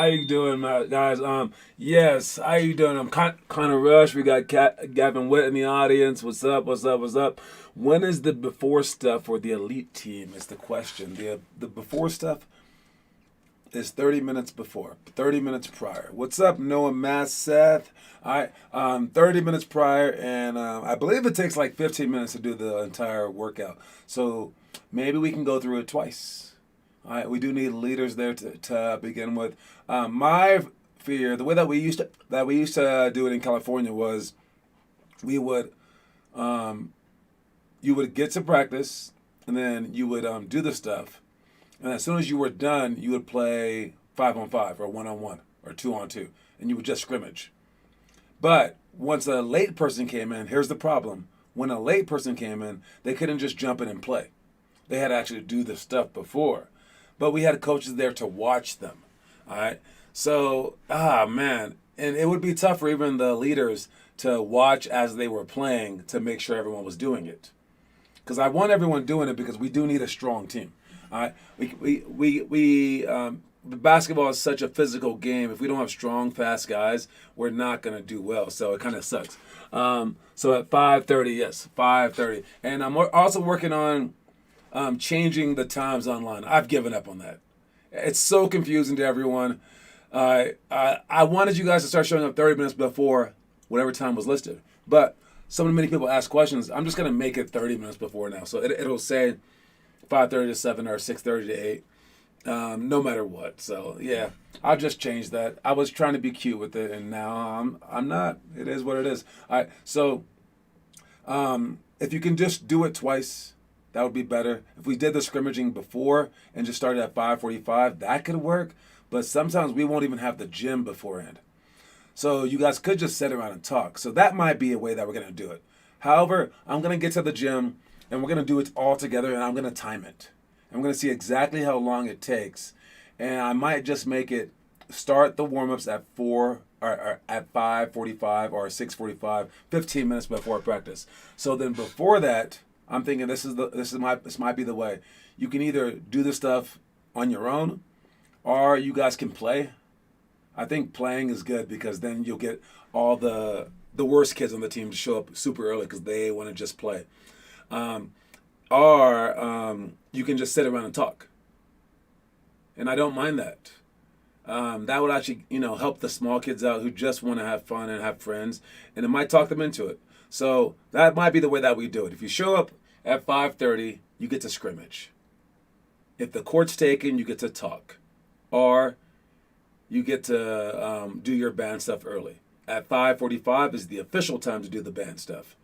you doing, guys? Yes, how you doing? I'm kind of rushed. We got Gavin Witt in the audience. What's up? What's up? What's up? When is the before stuff for the elite team? Is the question. The before stuff is 30 minutes before, 30 minutes prior. What's up, Noah, Matt, Seth? All right, 30 minutes prior, and I believe it takes like 15 minutes to do the entire workout. So maybe we can go through it twice. All right, we do need leaders there to begin with. My fear, the way that we used to do it in California was, we would you would get to practice, and then you would do the stuff, and as soon as you were done, you would play 5-on-5 or 1-on-1 or 2-on-2, and you would just scrimmage. But once a late person came in, here's the problem: when a late person came in, they couldn't just jump in and play. They had to actually do the stuff before. But we had coaches there to watch them. All right. So, man. And it would be tough for even the leaders to watch as they were playing to make sure everyone was doing it. Because I want everyone doing it because we do need a strong team. All right. Basketball is such a physical game. If we don't have strong, fast guys, we're not going to do well. So it kind of sucks. So at 5:30, yes, 5:30. And I'm also working on changing the times online. I've given up on that. It's so confusing to everyone. I wanted you guys to start showing up 30 minutes before whatever time was listed. But so many people ask questions. I'm just going to make it 30 minutes before now. So it'll say 5:30 to 7 or 6:30 to 8, no matter what. So, yeah, I'll just change that. I was trying to be cute with it, and now I'm not. It is what it is. All right, so if you can just do it twice, that would be better. If we did the scrimmaging before and just started at 5:45, that could work. But sometimes we won't even have the gym beforehand. So you guys could just sit around and talk. So that might be a way that we're going to do it. However, I'm going to get to the gym, and we're going to do it all together, and I'm going to time it. I'm going to see exactly how long it takes. And I might just make it start the warm-ups at 4 or at 5:45 or 6:45, 15 minutes before practice. So then before that, I'm thinking this might be the way. You can either do the stuff on your own, or you guys can play. I think playing is good because then you'll get all the worst kids on the team to show up super early because they want to just play. Or you can just sit around and talk. And I don't mind that. That would actually, help the small kids out who just want to have fun and have friends, and it might talk them into it. So that might be the way that we do it. If you show up at 5:30, you get to scrimmage. If the court's taken, you get to talk. Or you get to do your band stuff early. At 5:45 is the official time to do the band stuff.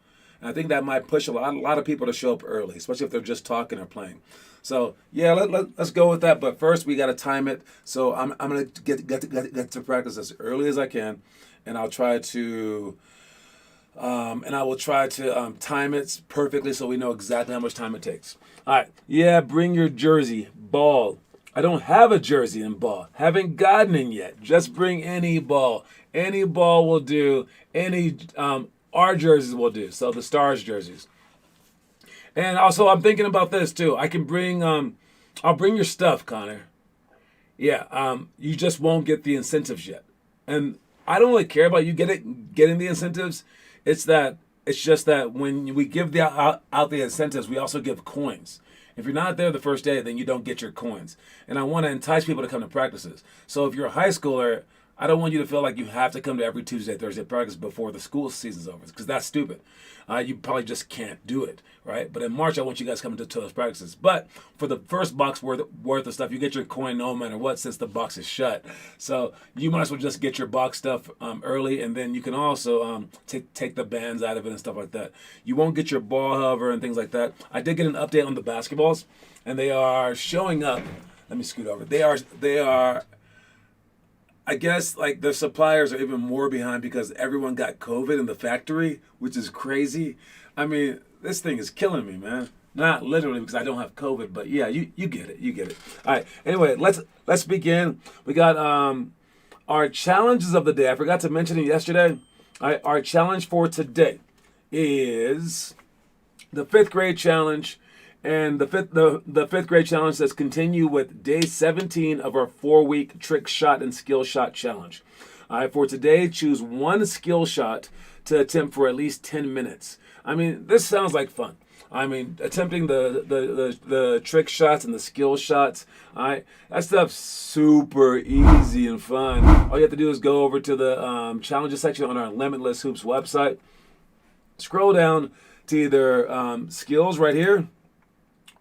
And I think that might push a lot of people to show up early, especially if they're just talking or playing. So, yeah, let's go with that. But first, we got to time it. So I'm going to get to practice as early as I can, and I'll try to time it perfectly so we know exactly how much time it takes. All right. Yeah, bring your jersey. Ball. I don't have a jersey in ball. Haven't gotten it yet. Just bring any ball. Any ball will do. Our jerseys will do. So the Stars jerseys. And also, I'm thinking about this too. I can bring. I'll bring your stuff, Connor. Yeah. You just won't get the incentives yet. And I don't really care about you getting the incentives. It's just that when we give out the incentives, we also give coins. If you're not there the first day, then you don't get your coins. And I want to entice people to come to practices. So if you're a high schooler, I don't want you to feel like you have to come to every Tuesday, Thursday practice before the school season's over, because that's stupid. You probably just can't do it, right? But in March, I want you guys coming to those practices. But for the first box worth of stuff, you get your coin no matter what, since the box is shut. So you might as well just get your box stuff early, and then you can also take the bands out of it and stuff like that. You won't get your ball, however, and things like that. I did get an update on the basketballs, and they are showing up. Let me scoot over. They are. I guess like the suppliers are even more behind because everyone got COVID in the factory, which is crazy. I mean, this thing is killing me, man. Not literally because I don't have COVID, but yeah, you get it. You get it. All right. Anyway, let's begin. We got our challenges of the day. I forgot to mention it yesterday. All right, our challenge for today is the 5th grade challenge. And the fifth grade challenge says continue with day 17 of our 4-week trick shot and skill shot challenge. All right, for today, choose one skill shot to attempt for at least 10 minutes. I mean, this sounds like fun. I mean, attempting the trick shots and the skill shots, all right, that stuff's super easy and fun. All you have to do is go over to the challenges section on our Limitless Hoops website. Scroll down to either skills right here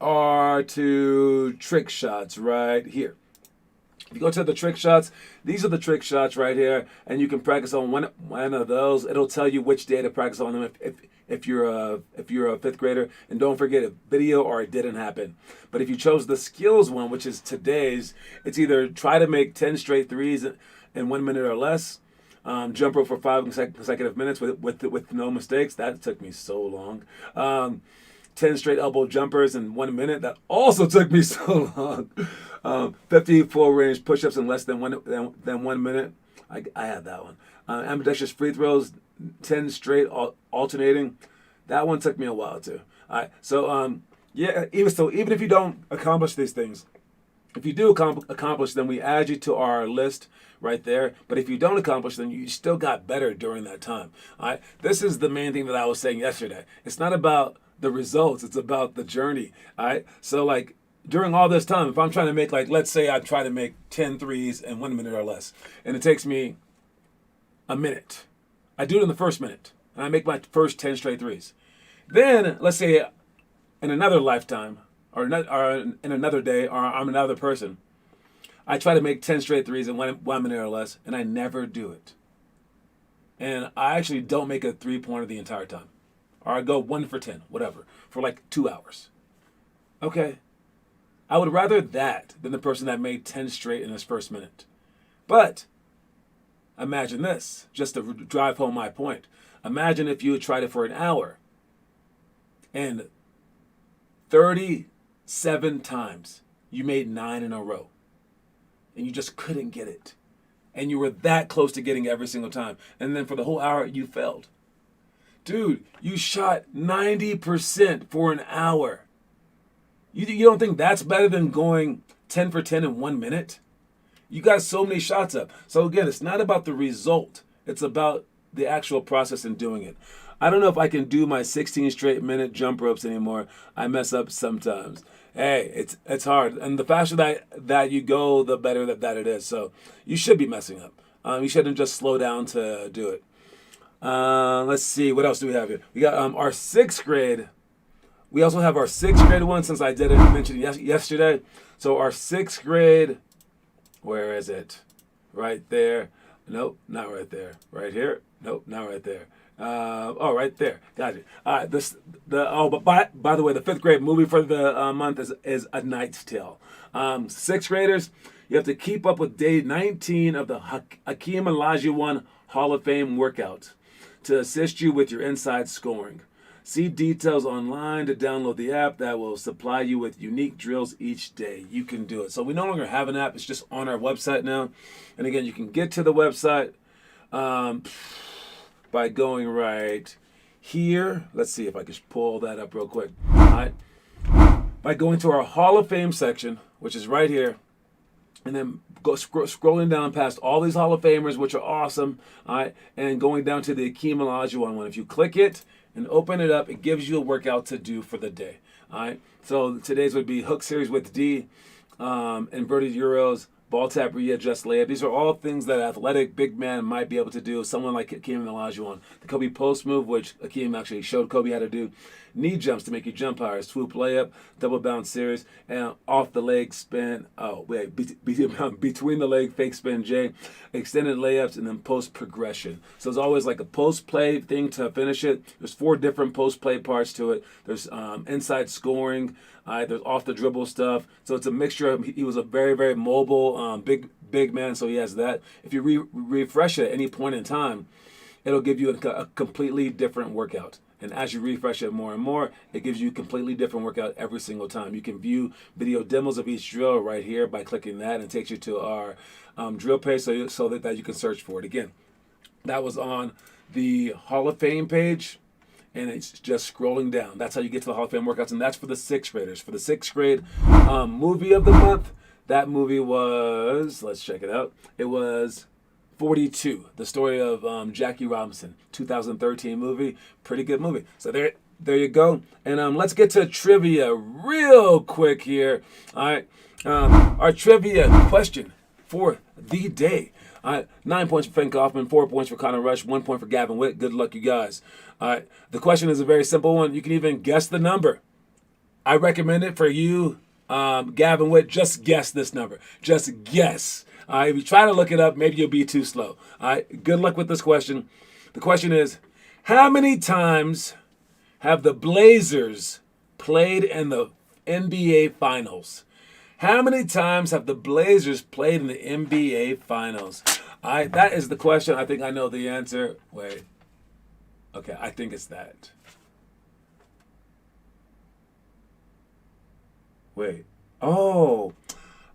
or to trick shots right here. If you go to the trick shots, these are the trick shots right here, and you can practice on one of those. It'll tell you which day to practice on them if you're a fifth grader. And don't forget a video or it didn't happen. But if you chose the skills one, which is today's, it's either try to make 10 straight threes in 1 minute or less, jump rope for 5 consecutive minutes with no mistakes. That took me so long. 10 straight elbow jumpers in 1 minute. That also took me so long. 50 full range push-ups in less than 1 minute. I had that one. Ambidextrous free throws, 10 straight alternating. That one took me a while too. All right. So even if you don't accomplish these things, if you do accomplish them, we add you to our list right there. But if you don't accomplish them, you still got better during that time. All right. This is the main thing that I was saying yesterday. It's not about the results, it's about the journey. All right. So like during all this time, if I'm trying to make, like, let's say I try to make 10 threes in 1 minute or less, and it takes me a minute. I do it in the first minute, and I make my first 10 straight threes. Then, let's say in another lifetime, or in another day, or I'm another person, I try to make 10 straight threes in 1 minute or less, and I never do it. And I actually don't make a three-pointer the entire time. Or I go 1 for 10, whatever, for like 2 hours. Okay. I would rather that than the person that made 10 straight in his first minute. But imagine this, just to drive home my point. Imagine if you had tried it for an hour and 37 times you made 9 in a row and you just couldn't get it. And you were that close to getting every single time. And then for the whole hour, you failed. Dude, you shot 90% for an hour. You don't think that's better than going 10 for 10 in 1 minute? You got so many shots up. So again, it's not about the result. It's about the actual process in doing it. I don't know if I can do my 16 straight minute jump ropes anymore. I mess up sometimes. Hey, it's hard. And the faster that you go, the better that it is. So you should be messing up. You shouldn't just slow down to do it. Let's see. What else do we have here? We got our 6th grade. We also have our 6th grade one, since I didn't mention it yesterday. So our 6th grade, where is it? Right there. Nope, not right there. Right here. Nope, not right there. Right there. Got it. All right. But by the way, the 5th grade movie for the month is A Knight's Tale. 6th graders, you have to keep up with day 19 of the Hakeem Olajuwon Hall of Fame workout to assist you with your inside scoring. See details online to download the app that will supply you with unique drills each day. You can do it. So we no longer have an app. It's just on our website now. And again, you can get to the website by going right here. Let's see if I can pull that up real quick. All right. By going to our Hall of Fame section, which is right here, and then go scrolling down past all these Hall of Famers, which are awesome, all right, and going down to the Hakeem Olajuwon one. If you click it and open it up, it gives you a workout to do for the day, all right? So today's would be hook series with D, inverted Euros, ball tap, readjust layup. These are all things that athletic big man might be able to do. Someone like Hakeem Olajuwon. The Kobe post move, which Hakeem actually showed Kobe how to do. Knee jumps to make you jump higher. Swoop layup, double bounce series, and off the leg spin. Between the leg fake spin J, extended layups, and then post progression. So it's always like a post play thing to finish it. There's 4 different post play parts to it. There's inside scoring. There's off the dribble stuff. So it's a mixture of. He was a very, very mobile, big man. So he has that. If you refresh it at any point in time, it'll give you a completely different workout. And as you refresh it more and more, it gives you a completely different workout every single time. You can view video demos of each drill right here by clicking that, and it takes you to our drill page so that you can search for it. Again, that was on the Hall of Fame page. and it's just scrolling down. That's how you get to the Hall of Fame workouts, and that's for the sixth graders. For the sixth grade movie of the month, that movie was, let's check it out. It was 42, the story of Jackie Robinson, 2013 movie. Pretty good movie. So there you go. And let's get to trivia real quick here. All right. Our trivia question for the day. 9 points for Finn Kaufman, 4 points for Connor Rush, 1 point for Gavin Witt. Good luck, you guys. All right. The question is a very simple one. You can even guess the number. I recommend it for you, Gavin Witt. Just guess this number. Just guess. If you try to look it up, maybe you'll be too slow. All right. Good luck with this question. The question is, how many times have the Blazers played in the NBA Finals? How many times have the Blazers played in the NBA Finals? That is the question. I think I know the answer. Wait. Okay, I think it's that. Wait. Oh.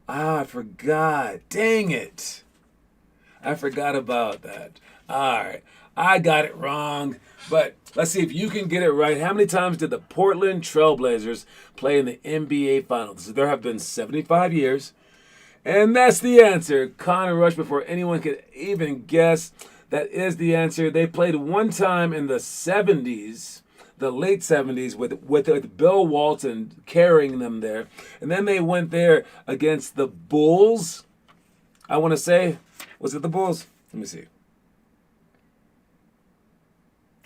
I forgot. Dang it. I forgot about that. All right. I got it wrong. But let's see if you can get it right. How many times did the Portland Trailblazers play in the NBA Finals? There have been 75 years. And that's the answer. Connor Rush, before anyone could even guess, that is the answer. They played one time in the 70s, the late 70s, with Bill Walton carrying them there. And then they went there against the Bulls. I want to say, was it the Bulls? Let me see.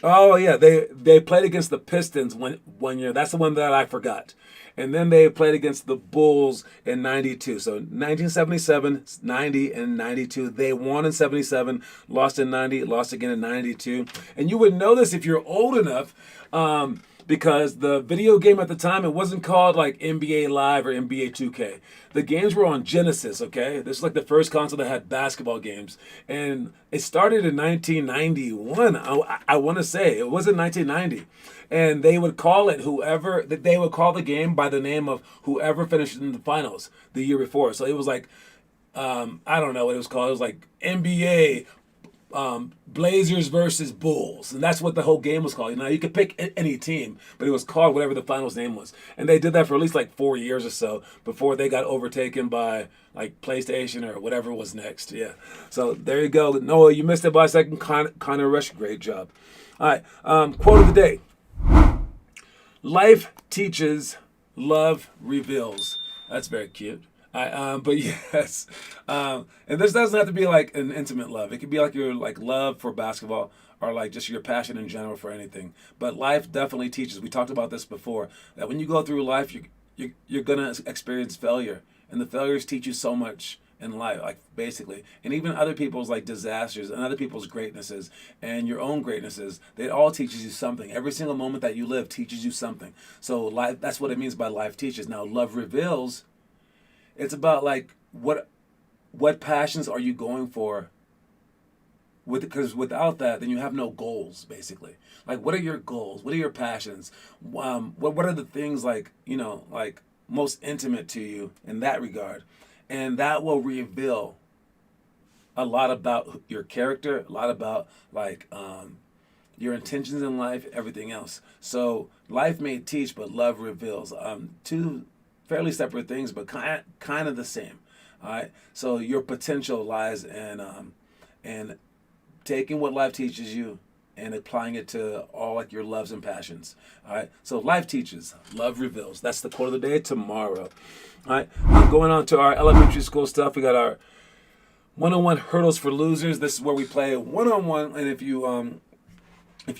Oh, yeah, they played against the Pistons one year. That's the one that I forgot. And then they played against the Bulls in 92. So 1977, 90, and 92. They won in 77, lost in 90, lost again in 92. And you would know this if you're old enough because the video game at the time, it wasn't called like NBA Live or NBA 2K. The games were on Genesis, okay? This is like the first console that had basketball games. And it started in 1991, I want to say. It was in 1990. And they would call it they would call the game by the name of whoever finished in the finals the year before. So it was like, I don't know what it was called. It was like NBA Blazers versus Bulls. And that's what the whole game was called. Now, you could pick any team, but it was called whatever the finals name was. And they did that for at least like 4 years or so before they got overtaken by like PlayStation or whatever was next. Yeah. So there you go. Noah, you missed it by a second. Connor Rush, great job. All right. Quote of the day. Life teaches, love reveals. That's very cute. But yes, and this doesn't have to be like an intimate love. It could be like your like love for basketball or like just your passion in general for anything. But life definitely teaches. We talked about this before, that when you go through life, you're gonna experience failure, and the failures teach you so much in life, like basically, and even other people's like disasters and other people's greatnesses and your own greatnesses. It all teaches you something. Every single moment that you live teaches you something. So life, that's what it means by life teaches. Now, love reveals. It's about like what passions are you going for? Because without that, then you have no goals. Basically, like what are your goals? What are your passions? What are the things like like most intimate to you in that regard? And that will reveal a lot about your character, a lot about like your intentions in life, everything else. So life may teach, but love reveals. Two fairly separate things, but kind of the same. All right. So your potential lies in taking what life teaches you and applying it to all like your loves and passions. All right. So life teaches, love reveals. That's the quote of the day tomorrow. All right. Going on to our elementary school stuff. We got our one-on-one hurdles for losers. This is where we play one-on-one, and if you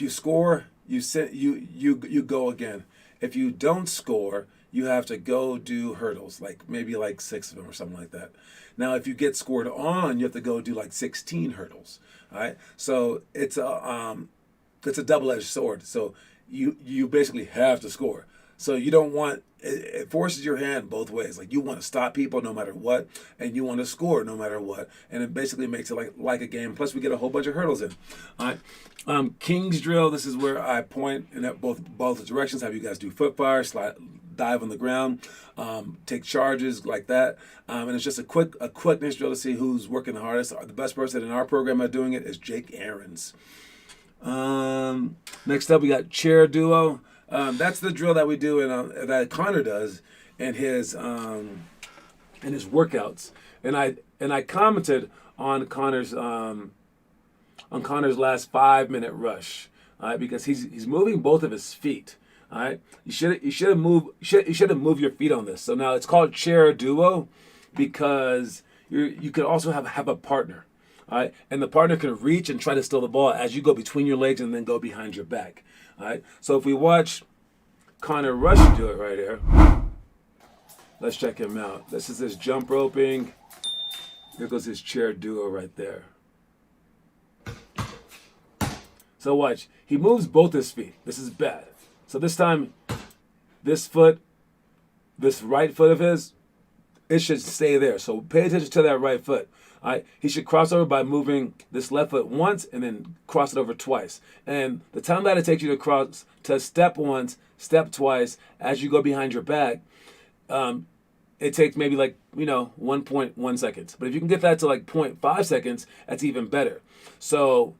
score, you go again. If you don't score, you have to go do hurdles, like maybe like 6 of them or something like that. Now, if you get scored on, you have to go do like 16 hurdles. All right. So it's a double-edged sword. So you basically have to score. So you don't want it forces your hand both ways. Like you want to stop people no matter what, and you want to score no matter what. And it basically makes it like a game. Plus, we get a whole bunch of hurdles in. All right. King's drill. This is where I point in both directions. Have you guys do foot fire, slide, dive on the ground, take charges like that. And it's just a quickness drill to see who's working the hardest. The best person in our program at doing it is Jake Aarons. Next up, we got chair duo. That's the drill that we do that Connor does in his workouts. And I commented on Connor's last 5 minute rush, all right, because he's moving both of his feet. All right, you should have moved your feet on this. So now it's called chair duo because you could also have a partner. All right, and the partner can reach and try to steal the ball as you go between your legs and then go behind your back. All right, so if we watch Connor Rush do it right here, let's check him out. This is his jump roping. There goes his chair duo right there. So watch, he moves both his feet. This is bad. So this time, this right foot of his, it should stay there. So pay attention to that right foot. All right, he should cross over by moving this left foot once and then cross it over twice. And the time that it takes you to step once, step twice, as you go behind your back, it takes maybe 1.1 seconds. But if you can get that to 0.5 seconds, that's even better. So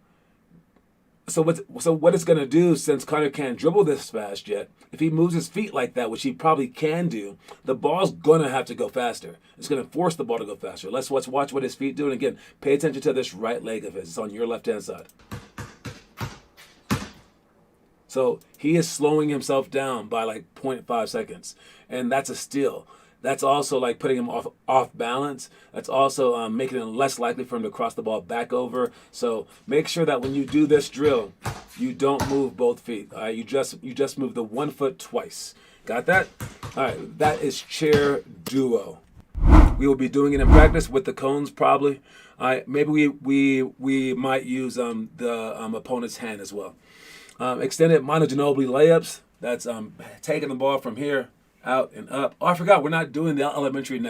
what it's going to do, since Connor can't dribble this fast yet, if he moves his feet like that, which he probably can do, the ball's going to have to go faster. It's going to force the ball to go faster. Let's watch what his feet do. And again, pay attention to this right leg of his. It's on your left-hand side. So he is slowing himself down by 0.5 seconds. And that's a steal. That's also putting him off balance. That's also making it less likely for him to cross the ball back over. So make sure that when you do this drill, you don't move both feet. All right, you just move the one foot twice. Got that? All right, that is chair duo. We will be doing it in practice with the cones probably. All right, maybe we might use the opponent's hand as well. Extended monoginobili layups. That's taking the ball from here out and up. Oh, I forgot, we're not doing the elementary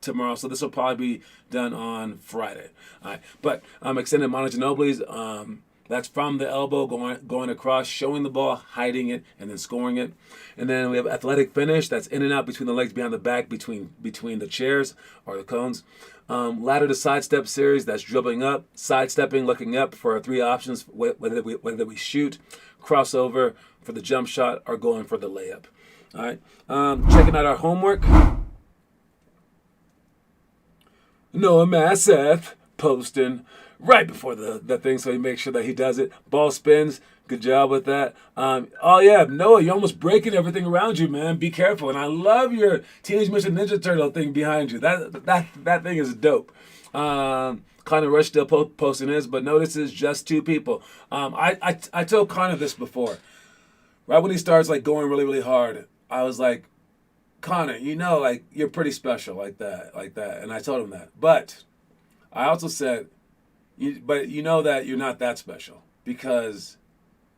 tomorrow, so this will probably be done on Friday. All right, but extended monoginobilis, that's from the elbow going across, showing the ball, hiding it, and then scoring it. And then we have athletic finish, that's in and out between the legs, behind the back, between the chairs or the cones. Ladder to sidestep series, that's dribbling up, sidestepping, looking up for our three options, whether we shoot, crossover for the jump shot, or going for the layup. All right, checking out our homework. Noah Masseth posting right before the thing, so he makes sure that he does it. Ball spins. Good job with that. Oh yeah, Noah, you're almost breaking everything around you, man. Be careful. And I love your Teenage Mutant Ninja Turtle thing behind you. That thing is dope. Connor Rush still posting his, but notice it's just two people. I told Connor this before. Right when he starts going really, really hard, I was like, Connor, you're pretty special like that. And I told him that. But I also said, but you know that you're not that special because,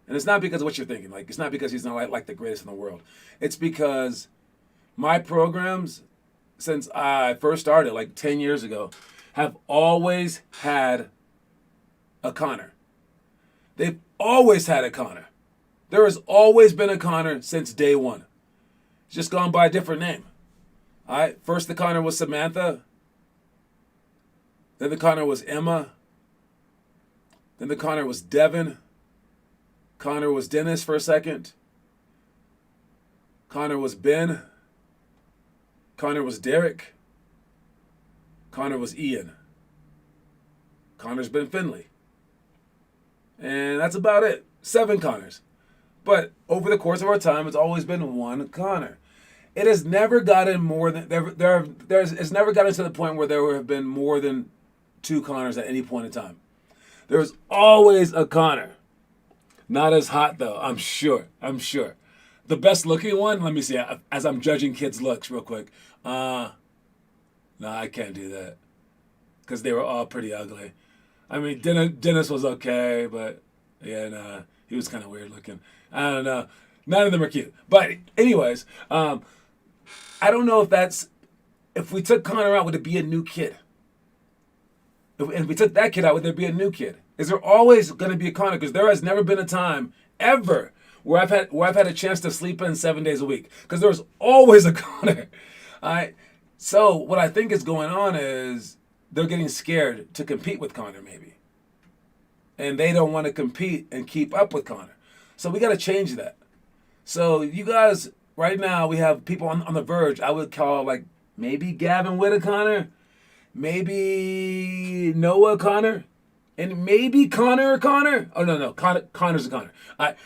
and it's not because of what you're thinking. It's not because he's not like the greatest in the world. It's because my programs, since I first started 10 years ago, have always had a Connor. They've always had a Connor. There has always been a Connor since day one. It's just gone by a different name. All right. First the Connor was Samantha. Then the Connor was Emma. Then the Connor was Devin. Connor was Dennis for a second. Connor was Ben. Connor was Derek. Connor was Ian. Connor's been Finley. And that's about it. 7 Connors. But over the course of our time, it's always been one Connor. It has never gotten more than it's never gotten to the point where there have been more than 2 Connors at any point in time. There's always a Connor. Not as hot though, I'm sure. The best looking one, let me see, as I'm judging kids' looks real quick. No, I can't do that. Because they were all pretty ugly. I mean, Dennis was okay, but yeah, nah, he was kind of weird looking. I don't know. None of them are cute. But anyways, I don't know if we took Connor out, would it be a new kid? If we took that kid out, would there be a new kid? Is there always going to be a Connor? Because there has never been a time ever where I've had a chance to sleep in 7 days a week. Because there's always a Connor. All right. So what I think is going on is they're getting scared to compete with Connor, maybe. and they don't want to compete and keep up with Connor. So we got to change that. So you guys, right now, we have people on the verge. I would call like maybe Gavin Witta Connor, maybe Noah Connor, and maybe Connor. Oh, no. Connor's a Connor. All right.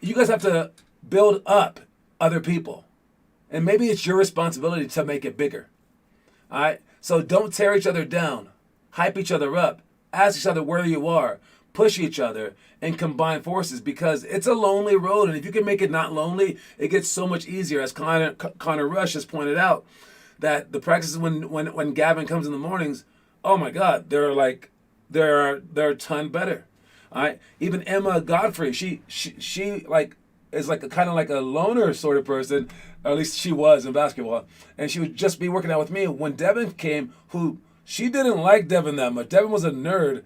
You guys have to build up other people. And maybe it's your responsibility to make it bigger. All right? So don't tear each other down. Hype each other up. Ask each other where you are. Push each other and combine forces, because it's a lonely road. And if you can make it not lonely, it gets so much easier. As Connor Rush has pointed out, that the practices when Gavin comes in the mornings, oh my God, they're a ton better. All right. Even Emma Godfrey, she like is like a kind of like a loner sort of person, or at least she was in basketball, and she would just be working out with me. When Devin came, who she didn't like Devin that much. Devin was a nerd.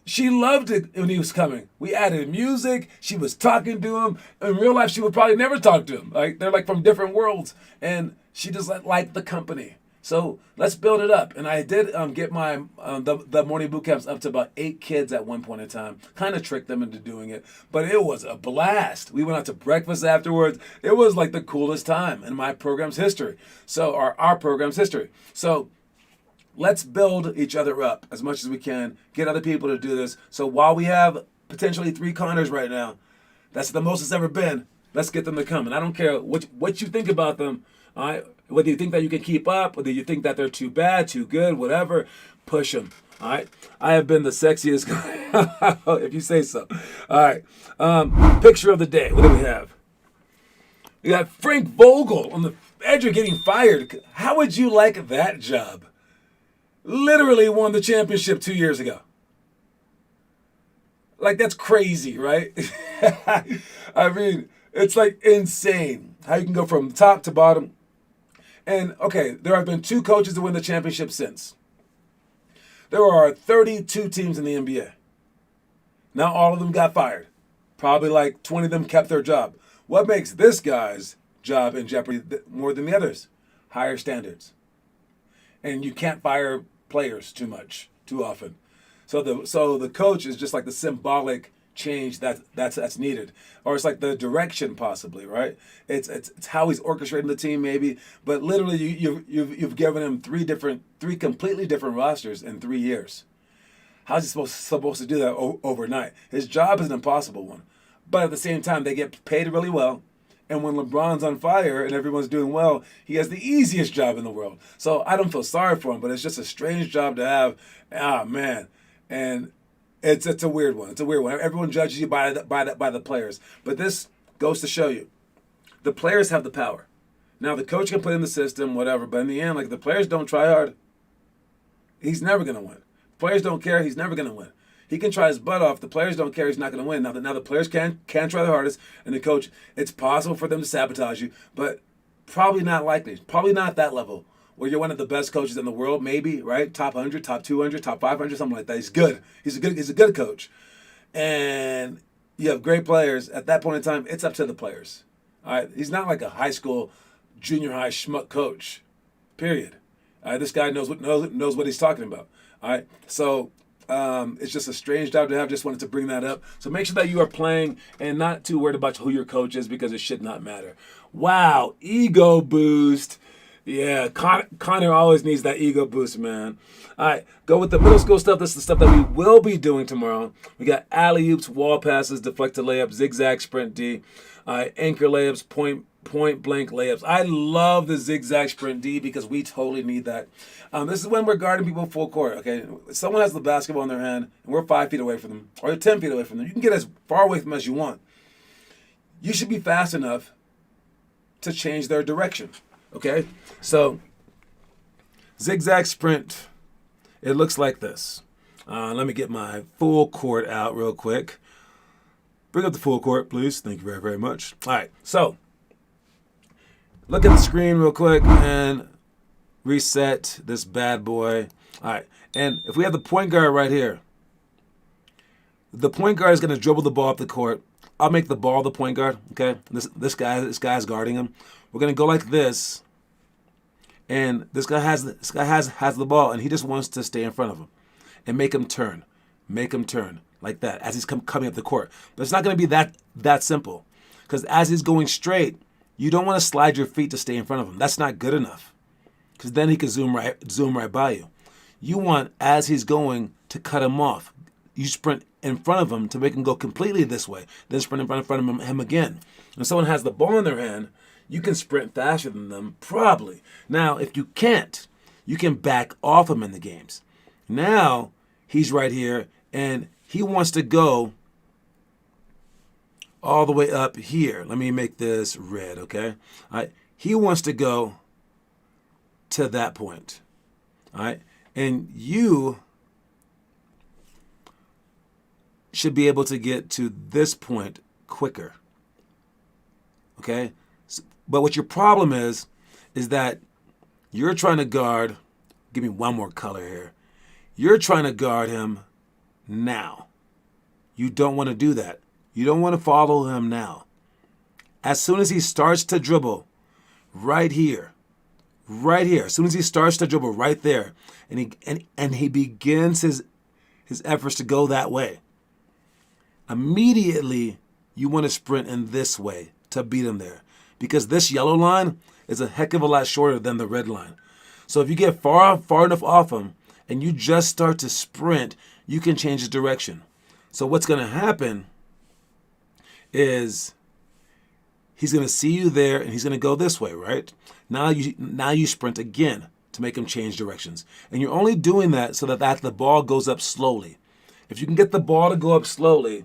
She loved it when he was coming. We added music. She was talking to him. In real life, she would probably never talk to him. Like, they're like from different worlds, and she just liked the company. So let's build it up. And I did get my the morning boot camps up to about 8 kids at one point in time. Kind of tricked them into doing it, but it was a blast. We went out to breakfast afterwards. It was like the coolest time in my program's history. So our program's history. So let's build each other up as much as we can. Get other people to do this. So while we have potentially 3 Connors right now, that's the most it's ever been. Let's get them to come. And I don't care what you think about them. All right? Whether you think that you can keep up, whether you think that they're too bad, too good, whatever, push them. All right? I have been the sexiest guy, if you say so. All right. Picture of the day. What do we have? We got Frank Vogel on the edge of getting fired. How would you like that job? Literally won the championship 2 years ago. Like, that's crazy, right? I mean, it's like insane how you can go from top to bottom. And, okay, there have been 2 coaches to win the championship since. There are 32 teams in the NBA. Now all of them got fired. Probably like 20 of them kept their job. What makes this guy's job in jeopardy more than the others? Higher standards. And you can't fire players too often. So the coach is just like the symbolic change that's needed, or it's like the direction possibly, right? It's how he's orchestrating the team maybe, but literally you've given him 3 completely different rosters in 3 years. How's he supposed to do that overnight? His job is an impossible one, but at the same time they get paid really well. And when LeBron's on fire and everyone's doing well, he has the easiest job in the world. So I don't feel sorry for him, but it's just a strange job to have. Ah, man. And it's a weird one. It's a weird one. Everyone judges you by the players. But this goes to show you, the players have the power. Now, the coach can put in the system, whatever, but in the end, like, the players don't try hard, he's never going to win. Players don't care, he's never going to win. He can try his butt off. The players don't care. He's not going to win. Now the players can try their hardest, and the coach, it's possible for them to sabotage you, but probably not likely. Probably not at that level where you're one of the best coaches in the world, maybe, right? Top 100, top 200, top 500, something like that. He's good. He's a good coach. And you have great players. At that point in time, it's up to the players. All right? He's not like a high school, junior high schmuck coach, period. All right? This guy knows what he's talking about. All right? So it's just a strange job to have. Just wanted to bring that up. So make sure that you are playing and not too worried about who your coach is, because it should not matter. Wow, ego boost. Yeah, Connor always needs that ego boost, man. All right, go with the middle school stuff. This is the stuff that we will be doing tomorrow. We got alley-oops, wall passes, deflected layups, zigzag sprint D, anchor layups, point blank layups. I love the zigzag sprint D because we totally need that. This is when we're guarding people full court, okay? Someone has the basketball in their hand, and we're 5 feet away from them, or 10 feet away from them. You can get as far away from them as you want. You should be fast enough to change their direction, okay? So, zigzag sprint, it looks like this. Let me get my full court out real quick. Bring up the full court, please. Thank you very, very much. All right, so look at the screen real quick and reset this bad boy. All right, and if we have the point guard right here, the point guard is going to dribble the ball up the court. I'll make the ball the point guard, okay? This guy's guarding him. We're going to go like this, and this guy has the ball, and he just wants to stay in front of him and make him turn. make him turn like that as he's coming up the court. But it's not going to be that simple, because as he's going straight, you don't want to slide your feet to stay in front of him. That's not good enough, because then he can zoom right by you. You want, as he's going, to cut him off. You sprint in front of him to make him go completely this way, then sprint in front of him again. When someone has the ball in their hand, you can sprint faster than them, probably. Now, if you can't, you can back off him in the games. Now, he's right here, and he wants to go all the way up here. Let me make this red, okay? All right. He wants to go to that point, all right? And you should be able to get to this point quicker, okay? But what your problem is that you're trying to guard, give me one more color here. You're trying to guard him now. You don't want to do that. You don't want to follow him now. As soon as he starts to dribble, right here, as soon as he starts to dribble right there, and he begins his efforts to go that way, immediately you want to sprint in this way to beat him there, because this yellow line is a heck of a lot shorter than the red line. So if you get far enough off him and you just start to sprint, you can change his direction. So what's going to happen is he's going to see you there and he's going to go this way, right? Now you sprint again to make him change directions. And you're only doing that so that the ball goes up slowly. If you can get the ball to go up slowly,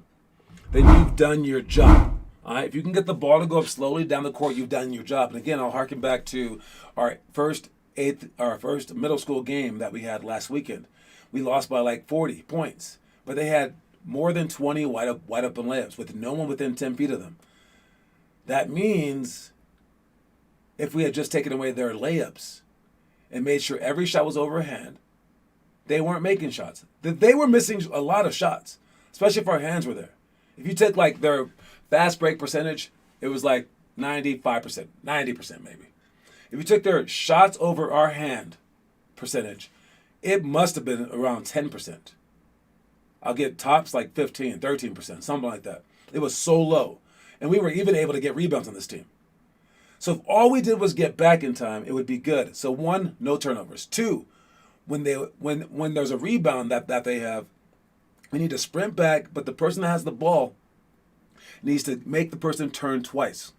then you've done your job. All right? If you can get the ball to go up slowly down the court, you've done your job. And again, I'll harken back to our first middle school game that we had last weekend. We lost by like 40 points, but they had more than 20 wide open layups with no one within 10 feet of them. That means if we had just taken away their layups and made sure every shot was overhand, they weren't making shots. They were missing a lot of shots, especially if our hands were there. If you took like their fast break percentage, it was like 95%, 90% maybe. If you took their shots over our hand percentage, it must have been around 10%. I'll get tops like 15, 13%, something like that. It was so low. And we were even able to get rebounds on this team. So if all we did was get back in time, it would be good. So 1, no turnovers. 2, when there's a rebound that they have, we need to sprint back, but the person that has the ball needs to make the person turn twice.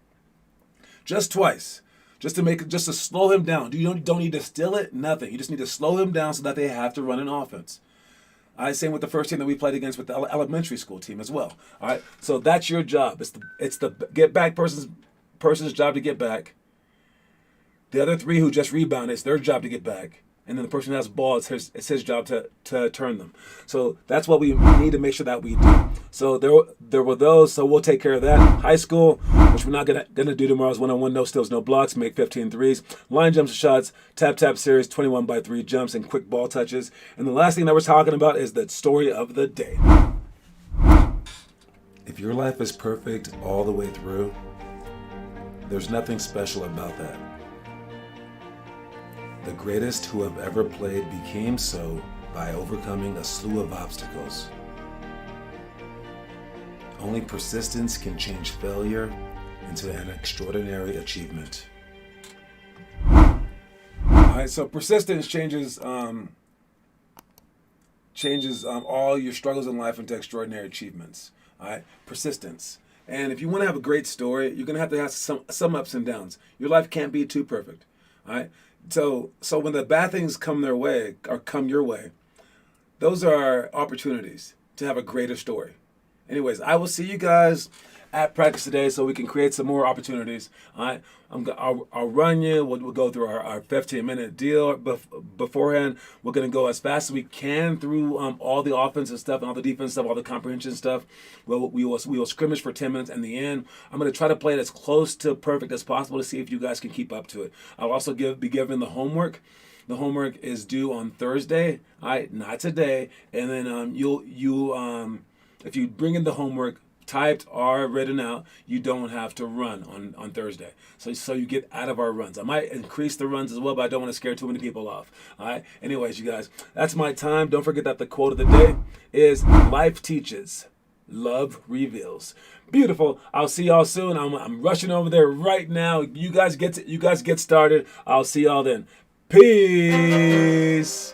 Just twice. Just to slow him down. You don't need to steal it, nothing. You just need to slow him down so that they have to run an offense. Same with the first team that we played against with the elementary school team as well. All right, so that's your job. It's the get back person's job to get back. The other 3 who just rebounded, it's their job to get back. And then the person who has the ball, it's his job to turn them. So that's what we need to make sure that we do. So there were those, so we'll take care of that. High school, which we're not gonna do tomorrow, is 1-on-1, no steals, no blocks, make 15 threes, line jumps and shots, tap series, 21-by-3 jumps, and quick ball touches. And the last thing that we're talking about is the story of the day. If your life is perfect all the way through, there's nothing special about that. The greatest who have ever played became so by overcoming a slew of obstacles. Only persistence can change failure into an extraordinary achievement. All right, so persistence changes all your struggles in life into extraordinary achievements. All right, persistence. And if you want to have a great story, you're going to have some ups and downs. Your life can't be too perfect. All right. So when the bad things come their way or come your way, those are opportunities to have a greater story. Anyways, I will see you guys at practice today so we can create some more opportunities. All right, I'll run you. We'll go through our 15-minute deal beforehand. We're going to go as fast as we can through all the offensive stuff and all the defense stuff, all the comprehension stuff. We will scrimmage for 10 minutes. In the end, I'm going to try to play it as close to perfect as possible to see if you guys can keep up to it. I'll also be given the homework. The homework is due on Thursday, all right, not today. And then if you bring in the homework typed or written out, you don't have to run on Thursday. So you get out of our runs. I might increase the runs as well, but I don't want to scare too many people off. All right. Anyways, you guys, that's my time. Don't forget that the quote of the day is life teaches, love reveals. Beautiful. I'll see y'all soon. I'm rushing over there right now. You guys get started. I'll see y'all then. Peace.